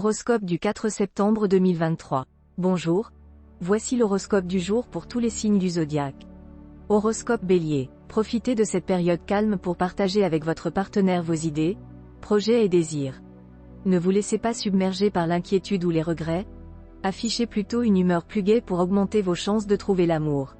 Horoscope du 4 septembre 2023. Bonjour. Voici l'horoscope du jour pour tous les signes du zodiaque. Horoscope Bélier. Profitez de cette période calme pour partager avec votre partenaire vos idées, projets et désirs. Ne vous laissez pas submerger par l'inquiétude ou les regrets. Affichez plutôt une humeur plus gaie pour augmenter vos chances de trouver l'amour.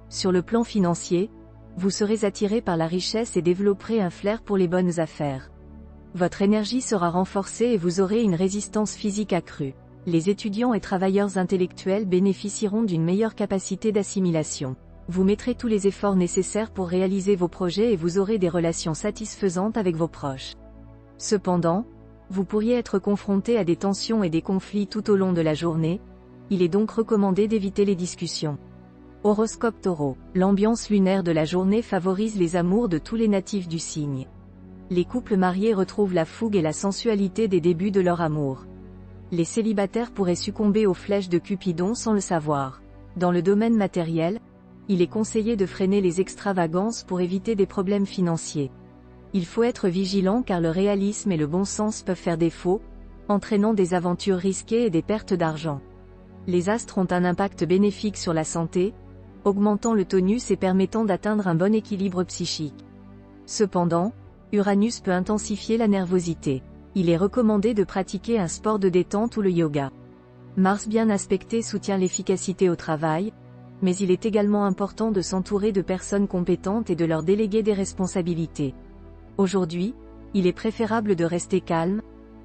Sur le plan financier, vous serez attiré par la richesse et développerez un flair pour les bonnes affaires. Votre énergie sera renforcée et vous aurez une résistance physique accrue. Les étudiants et travailleurs intellectuels bénéficieront d'une meilleure capacité d'assimilation. Vous mettrez tous les efforts nécessaires pour réaliser vos projets et vous aurez des relations satisfaisantes avec vos proches. Cependant, vous pourriez être confronté à des tensions et des conflits tout au long de la journée, il est donc recommandé d'éviter les discussions. Horoscope Taureau. L'ambiance lunaire de la journée favorise les amours de tous les natifs du signe. Les couples mariés retrouvent la fougue et la sensualité des débuts de leur amour. Les célibataires pourraient succomber aux flèches de Cupidon sans le savoir. Dans le domaine matériel, il est conseillé de freiner les extravagances pour éviter des problèmes financiers. Il faut être vigilant car le réalisme et le bon sens peuvent faire défaut, entraînant des aventures risquées et des pertes d'argent. Les astres ont un impact bénéfique sur la santé, augmentant le tonus et permettant d'atteindre un bon équilibre psychique. Cependant, Uranus peut intensifier la nervosité. Il est recommandé de pratiquer un sport de détente ou le yoga. Mars bien aspecté soutient l'efficacité au travail, mais il est également important de s'entourer de personnes compétentes et de leur déléguer des responsabilités. Aujourd'hui, il est préférable de rester calme,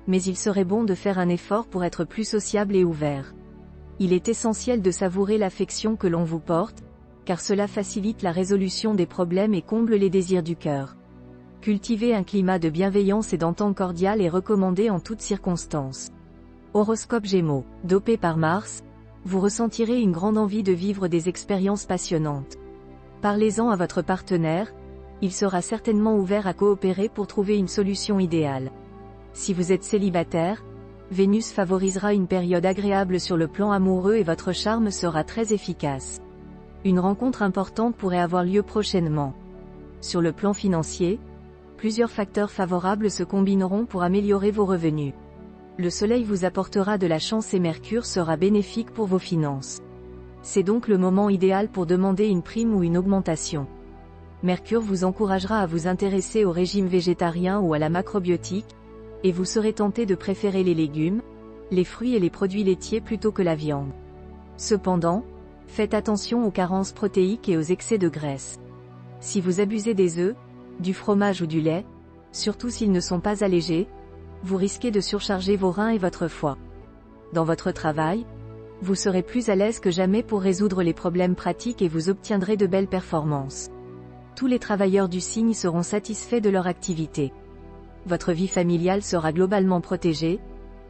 mais il serait bon de faire un effort pour être plus sociable et ouvert. Il est essentiel de savourer l'affection que l'on vous porte, car cela facilite la résolution des problèmes et comble les désirs du cœur. Cultiver un climat de bienveillance et d'entente cordiale est recommandé en toutes circonstances. Horoscope Gémeaux. Dopé par Mars, vous ressentirez une grande envie de vivre des expériences passionnantes. Parlez-en à votre partenaire, il sera certainement ouvert à coopérer pour trouver une solution idéale. Si vous êtes célibataire, Vénus favorisera une période agréable sur le plan amoureux et votre charme sera très efficace. Une rencontre importante pourrait avoir lieu prochainement. Sur le plan financier, plusieurs facteurs favorables se combineront pour améliorer vos revenus. Le Soleil vous apportera de la chance et Mercure sera bénéfique pour vos finances. C'est donc le moment idéal pour demander une prime ou une augmentation. Mercure vous encouragera à vous intéresser au régime végétarien ou à la macrobiotique, et vous serez tenté de préférer les légumes, les fruits et les produits laitiers plutôt que la viande. Cependant, faites attention aux carences protéiques et aux excès de graisse. Si vous abusez des œufs, du fromage ou du lait, surtout s'ils ne sont pas allégés, vous risquez de surcharger vos reins et votre foie. Dans votre travail, vous serez plus à l'aise que jamais pour résoudre les problèmes pratiques et vous obtiendrez de belles performances. Tous les travailleurs du signe seront satisfaits de leur activité. Votre vie familiale sera globalement protégée,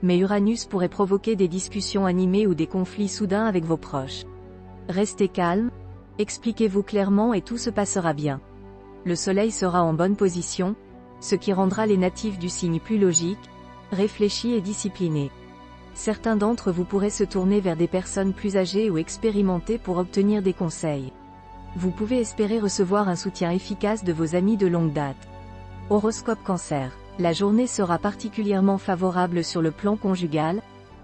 mais Uranus pourrait provoquer des discussions animées ou des conflits soudains avec vos proches. Restez calme, expliquez-vous clairement et tout se passera bien. Le Soleil sera en bonne position, ce qui rendra les natifs du signe plus logiques, réfléchis et disciplinés. Certains d'entre vous pourraient se tourner vers des personnes plus âgées ou expérimentées pour obtenir des conseils. Vous pouvez espérer recevoir un soutien efficace de vos amis de longue date. Horoscope Cancer. La journée sera particulièrement favorable sur le plan conjugal,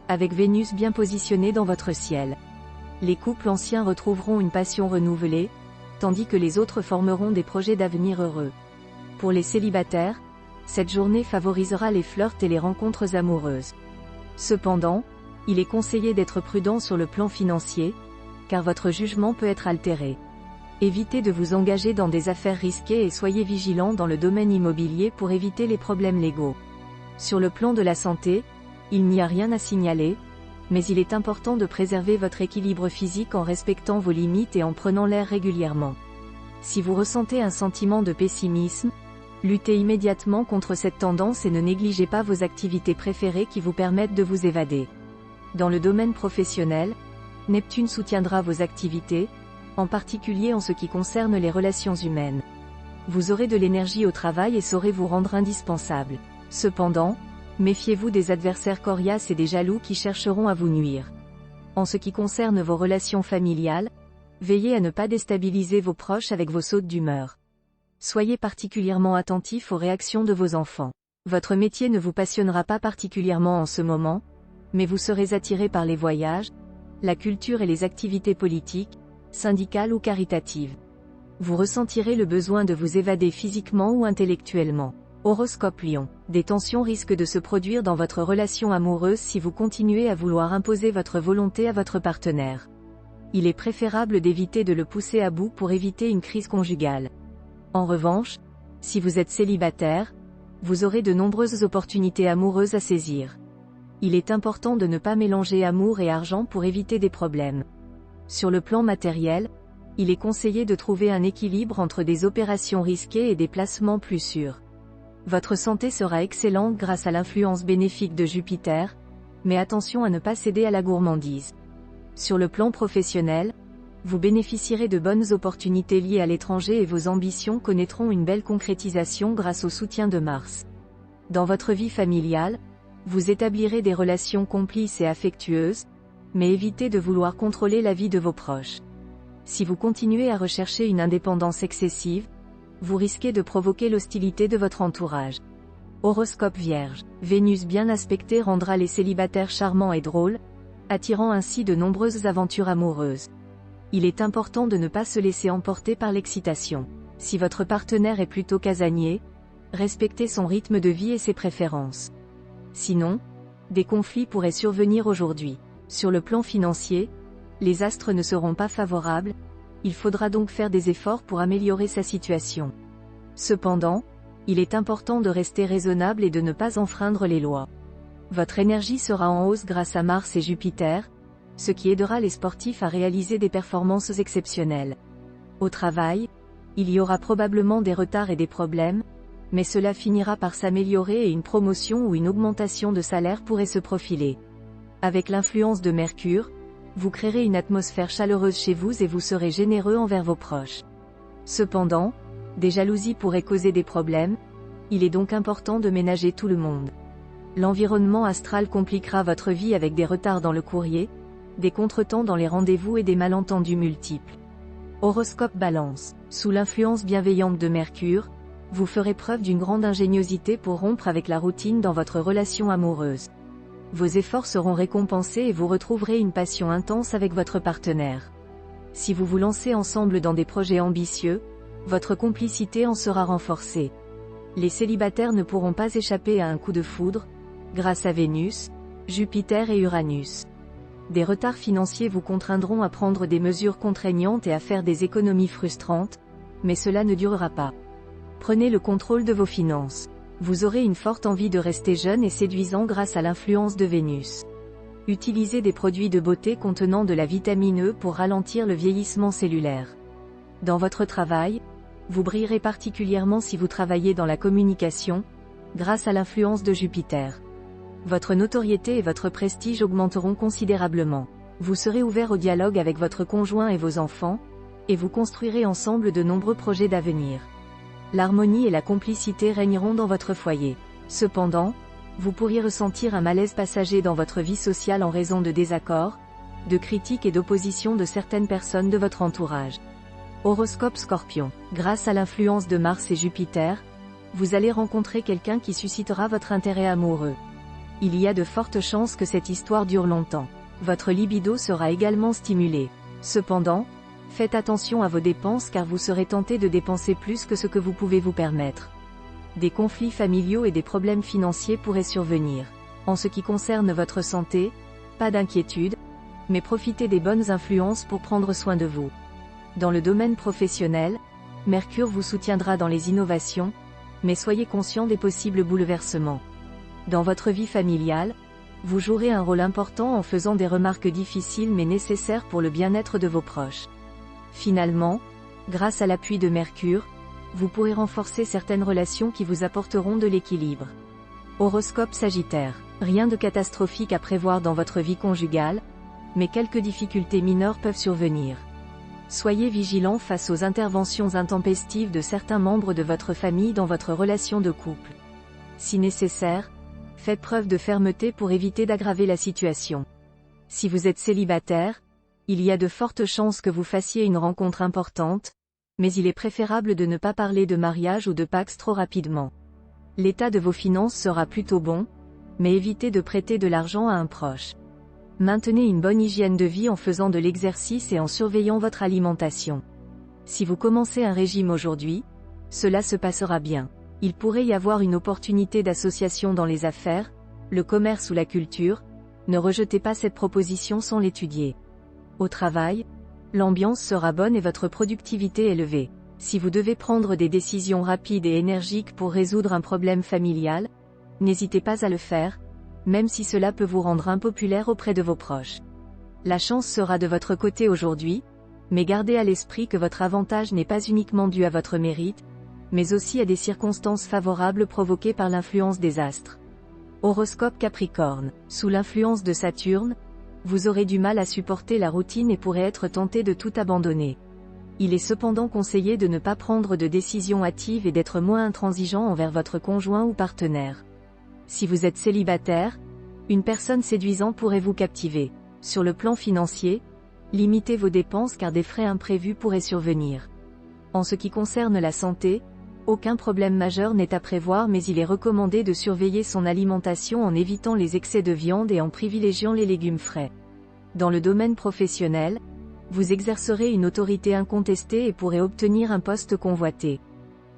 avec Vénus bien positionnée dans votre ciel. Les couples anciens retrouveront une passion renouvelée, tandis que les autres formeront des projets d'avenir heureux. Pour les célibataires, cette journée favorisera les flirts et les rencontres amoureuses. Cependant, il est conseillé d'être prudent sur le plan financier, car votre jugement peut être altéré. Évitez de vous engager dans des affaires risquées et soyez vigilant dans le domaine immobilier pour éviter les problèmes légaux. Sur le plan de la santé, il n'y a rien à signaler, mais il est important de préserver votre équilibre physique en respectant vos limites et en prenant l'air régulièrement. Si vous ressentez un sentiment de pessimisme, luttez immédiatement contre cette tendance et ne négligez pas vos activités préférées qui vous permettent de vous évader. Dans le domaine professionnel, Neptune soutiendra vos activités, en particulier en ce qui concerne les relations humaines. Vous aurez de l'énergie au travail et saurez vous rendre indispensable. Cependant, méfiez-vous des adversaires coriaces et des jaloux qui chercheront à vous nuire. En ce qui concerne vos relations familiales, veillez à ne pas déstabiliser vos proches avec vos sautes d'humeur. Soyez particulièrement attentif aux réactions de vos enfants. Votre métier ne vous passionnera pas particulièrement en ce moment, Mais vous serez attiré par les voyages, la culture et les activités politiques, syndicales ou caritatives. Vous ressentirez le besoin de vous évader physiquement ou intellectuellement. Horoscope Lion. Des tensions risquent de se produire dans votre relation amoureuse si vous continuez à vouloir imposer votre volonté à votre partenaire. Il est préférable d'éviter de le pousser à bout pour éviter une crise conjugale. En revanche, si vous êtes célibataire, vous aurez de nombreuses opportunités amoureuses à saisir. Il est important de ne pas mélanger amour et argent pour éviter des problèmes. Sur le plan matériel, il est conseillé de trouver un équilibre entre des opérations risquées et des placements plus sûrs. Votre santé sera excellente grâce à l'influence bénéfique de Jupiter, mais attention à ne pas céder à la gourmandise. Sur le plan professionnel, vous bénéficierez de bonnes opportunités liées à l'étranger et vos ambitions connaîtront une belle concrétisation grâce au soutien de Mars. Dans votre vie familiale, vous établirez des relations complices et affectueuses, mais évitez de vouloir contrôler la vie de vos proches. Si vous continuez à rechercher une indépendance excessive, vous risquez de provoquer l'hostilité de votre entourage. Horoscope Vierge. Vénus bien aspectée rendra les célibataires charmants et drôles, attirant ainsi de nombreuses aventures amoureuses. Il est important de ne pas se laisser emporter par l'excitation. Si votre partenaire est plutôt casanier, respectez son rythme de vie et ses préférences. Sinon, des conflits pourraient survenir aujourd'hui. Sur le plan financier, les astres ne seront pas favorables, il faudra donc faire des efforts pour améliorer sa situation. Cependant, il est important de rester raisonnable et de ne pas enfreindre les lois. Votre énergie sera en hausse grâce à Mars et Jupiter, ce qui aidera les sportifs à réaliser des performances exceptionnelles. Au travail, il y aura probablement des retards et des problèmes, mais cela finira par s'améliorer et une promotion ou une augmentation de salaire pourrait se profiler. Avec l'influence de Mercure, vous créerez une atmosphère chaleureuse chez vous et vous serez généreux envers vos proches. Cependant, des jalousies pourraient causer des problèmes, il est donc important de ménager tout le monde. L'environnement astral compliquera votre vie avec des retards dans le courrier, des contretemps dans les rendez-vous et des malentendus multiples. Horoscope Balance. Sous l'influence bienveillante de Mercure, vous ferez preuve d'une grande ingéniosité pour rompre avec la routine dans votre relation amoureuse. Vos efforts seront récompensés et vous retrouverez une passion intense avec votre partenaire. Si vous vous lancez ensemble dans des projets ambitieux, votre complicité en sera renforcée. Les célibataires ne pourront pas échapper à un coup de foudre, grâce à Vénus, Jupiter et Uranus. Des retards financiers vous contraindront à prendre des mesures contraignantes et à faire des économies frustrantes, mais cela ne durera pas. Prenez le contrôle de vos finances. Vous aurez une forte envie de rester jeune et séduisant grâce à l'influence de Vénus. Utilisez des produits de beauté contenant de la vitamine E pour ralentir le vieillissement cellulaire. Dans votre travail, vous brillerez particulièrement si vous travaillez dans la communication, grâce à l'influence de Jupiter. Votre notoriété et votre prestige augmenteront considérablement. Vous serez ouvert au dialogue avec votre conjoint et vos enfants, et vous construirez ensemble de nombreux projets d'avenir. L'harmonie et la complicité régneront dans votre foyer. Cependant, vous pourriez ressentir un malaise passager dans votre vie sociale en raison de désaccords, de critiques et d'opposition de certaines personnes de votre entourage. Horoscope Scorpion. Grâce à l'influence de Mars et Jupiter, vous allez rencontrer quelqu'un qui suscitera votre intérêt amoureux. Il y a de fortes chances que cette histoire dure longtemps. Votre libido sera également stimulé. Cependant, faites attention à vos dépenses car vous serez tenté de dépenser plus que ce que vous pouvez vous permettre. Des conflits familiaux et des problèmes financiers pourraient survenir. En ce qui concerne votre santé, pas d'inquiétude, mais profitez des bonnes influences pour prendre soin de vous. Dans le domaine professionnel, Mercure vous soutiendra dans les innovations, mais soyez conscient des possibles bouleversements. Dans votre vie familiale, vous jouerez un rôle important en faisant des remarques difficiles mais nécessaires pour le bien-être de vos proches. Finalement, grâce à l'appui de Mercure, vous pourrez renforcer certaines relations qui vous apporteront de l'équilibre. Horoscope Sagittaire. Rien de catastrophique à prévoir dans votre vie conjugale, mais quelques difficultés mineures peuvent survenir. Soyez vigilant face aux interventions intempestives de certains membres de votre famille dans votre relation de couple. Si nécessaire, faites preuve de fermeté pour éviter d'aggraver la situation. Si vous êtes célibataire, il y a de fortes chances que vous fassiez une rencontre importante, mais il est préférable de ne pas parler de mariage ou de pax trop rapidement. L'état de vos finances sera plutôt bon, mais évitez de prêter de l'argent à un proche. Maintenez une bonne hygiène de vie en faisant de l'exercice et en surveillant votre alimentation. Si vous commencez un régime aujourd'hui, cela se passera bien. Il pourrait y avoir une opportunité d'association dans les affaires, le commerce ou la culture. Ne rejetez pas cette proposition sans l'étudier. Au travail, l'ambiance sera bonne et votre productivité élevée. Si vous devez prendre des décisions rapides et énergiques pour résoudre un problème familial, n'hésitez pas à le faire, même si cela peut vous rendre impopulaire auprès de vos proches. La chance sera de votre côté aujourd'hui, mais gardez à l'esprit que votre avantage n'est pas uniquement dû à votre mérite, mais aussi à des circonstances favorables provoquées par l'influence des astres. Horoscope Capricorne. Sous l'influence de Saturne, vous aurez du mal à supporter la routine et pourrez être tenté de tout abandonner. Il est cependant conseillé de ne pas prendre de décisions hâtives et d'être moins intransigeant envers votre conjoint ou partenaire. Si vous êtes célibataire, une personne séduisante pourrait vous captiver. Sur le plan financier, limitez vos dépenses car des frais imprévus pourraient survenir. En ce qui concerne la santé, aucun problème majeur n'est à prévoir mais il est recommandé de surveiller son alimentation en évitant les excès de viande et en privilégiant les légumes frais. Dans le domaine professionnel, vous exercerez une autorité incontestée et pourrez obtenir un poste convoité.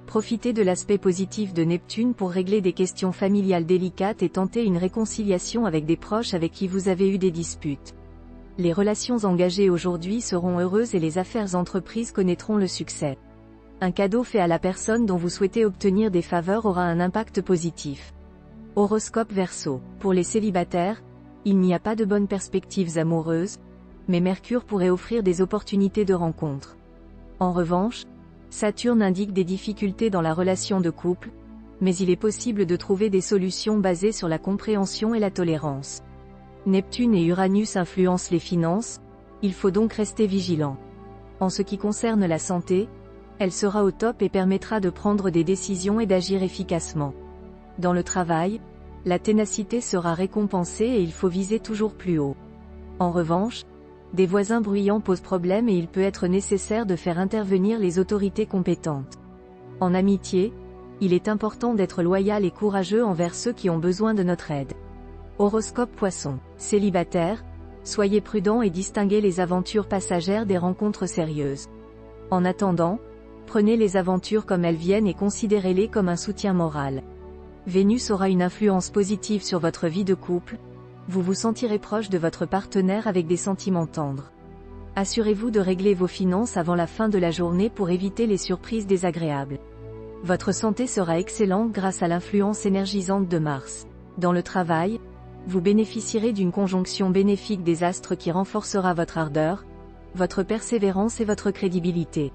Profitez de l'aspect positif de Neptune pour régler des questions familiales délicates et tenter une réconciliation avec des proches avec qui vous avez eu des disputes. Les relations engagées aujourd'hui seront heureuses et les affaires entreprises connaîtront le succès. Un cadeau fait à la personne dont vous souhaitez obtenir des faveurs aura un impact positif. Horoscope Verseau. Pour les célibataires, il n'y a pas de bonnes perspectives amoureuses, mais Mercure pourrait offrir des opportunités de rencontre. En revanche, Saturne indique des difficultés dans la relation de couple, mais il est possible de trouver des solutions basées sur la compréhension et la tolérance. Neptune et Uranus influencent les finances, il faut donc rester vigilant. En ce qui concerne la santé, elle sera au top et permettra de prendre des décisions et d'agir efficacement. Dans le travail, la ténacité sera récompensée et il faut viser toujours plus haut. En revanche, des voisins bruyants posent problème et il peut être nécessaire de faire intervenir les autorités compétentes. En amitié, il est important d'être loyal et courageux envers ceux qui ont besoin de notre aide. Horoscope Poisson. Célibataire, soyez prudent et distinguez les aventures passagères des rencontres sérieuses. En attendant, prenez les aventures comme elles viennent et considérez-les comme un soutien moral. Vénus aura une influence positive sur votre vie de couple, vous vous sentirez proche de votre partenaire avec des sentiments tendres. Assurez-vous de régler vos finances avant la fin de la journée pour éviter les surprises désagréables. Votre santé sera excellente grâce à l'influence énergisante de Mars. Dans le travail, vous bénéficierez d'une conjonction bénéfique des astres qui renforcera votre ardeur, votre persévérance et votre crédibilité.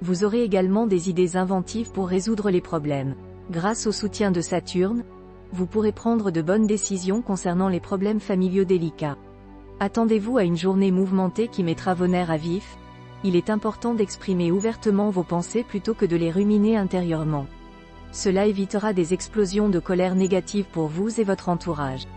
Vous aurez également des idées inventives pour résoudre les problèmes. Grâce au soutien de Saturne, vous pourrez prendre de bonnes décisions concernant les problèmes familiaux délicats. Attendez-vous à une journée mouvementée qui mettra vos nerfs à vif, il est important d'exprimer ouvertement vos pensées plutôt que de les ruminer intérieurement. Cela évitera des explosions de colère négative pour vous et votre entourage.